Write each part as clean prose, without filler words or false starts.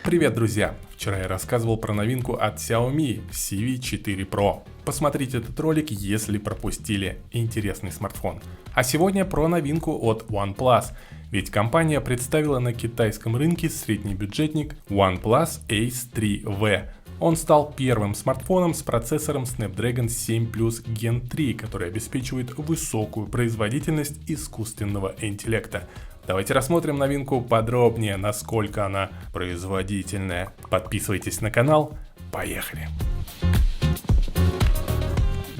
Привет, друзья! Вчера я рассказывал про новинку от Xiaomi CV4 Pro. Посмотрите этот ролик, если пропустили интересный смартфон. А сегодня про новинку от OnePlus. Ведь компания представила на китайском рынке средний бюджетник OnePlus Ace 3V. Он стал первым смартфоном с процессором Snapdragon 7 Plus Gen 3, который обеспечивает высокую производительность искусственного интеллекта. Давайте рассмотрим новинку подробнее, насколько она производительная. Подписывайтесь на канал, поехали!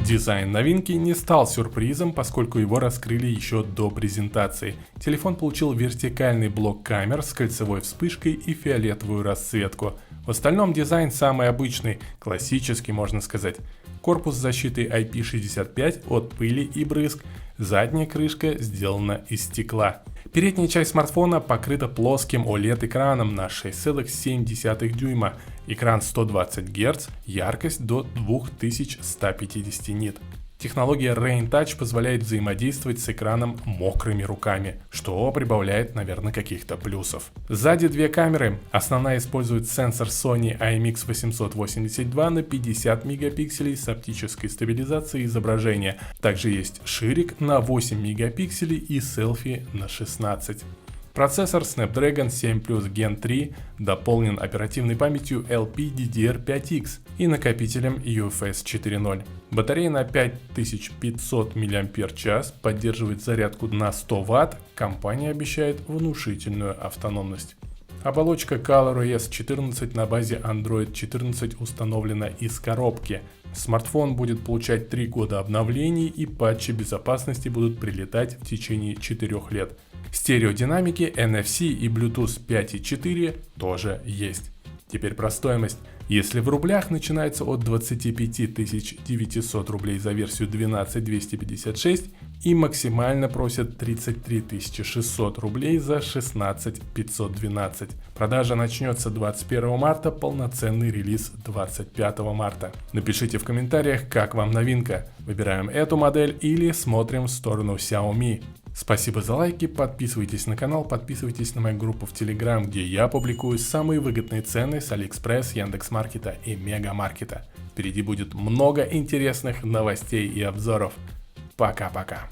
Дизайн новинки не стал сюрпризом, поскольку его раскрыли еще до презентации. Телефон получил вертикальный блок камер с кольцевой вспышкой и фиолетовую расцветку. В остальном дизайн самый обычный, классический можно сказать. Корпус с защитой IP65 от пыли и брызг, задняя крышка сделана из стекла. Передняя часть смартфона покрыта плоским OLED-экраном на 6,7 дюйма, экран 120 Гц, яркость до 2150 нит. Технология Rain Touch позволяет взаимодействовать с экраном мокрыми руками, что прибавляет, наверное, каких-то плюсов. Сзади две камеры. Основная использует сенсор Sony IMX882 на 50 мегапикселей с оптической стабилизацией изображения. Также есть ширик на 8 мегапикселей и селфи на 16. Процессор Snapdragon 7 Plus Gen 3 дополнен оперативной памятью LPDDR5X и накопителем UFS 4.0. Батарея на 5500 мАч поддерживает зарядку на 100 Вт, компания обещает внушительную автономность. Оболочка ColorOS 14 на базе Android 14 установлена из коробки. Смартфон будет получать 3 года обновлений и патчи безопасности будут прилетать в течение 4 лет. Стереодинамики, NFC и Bluetooth 5.4 тоже есть. Теперь про стоимость. Если в рублях начинается от 25 900 рублей за версию 12256 и максимально просят 33 600 рублей за 16 512. Продажа начнется 21 марта, полноценный релиз 25 марта. Напишите в комментариях, как вам новинка. Выбираем эту модель или смотрим в сторону Xiaomi. Спасибо за лайки, подписывайтесь на канал, подписывайтесь на мою группу в Telegram, где я публикую самые выгодные цены с Алиэкспресс, Яндекс.Маркета и Мегамаркета. Впереди будет много интересных новостей и обзоров. Пока-пока.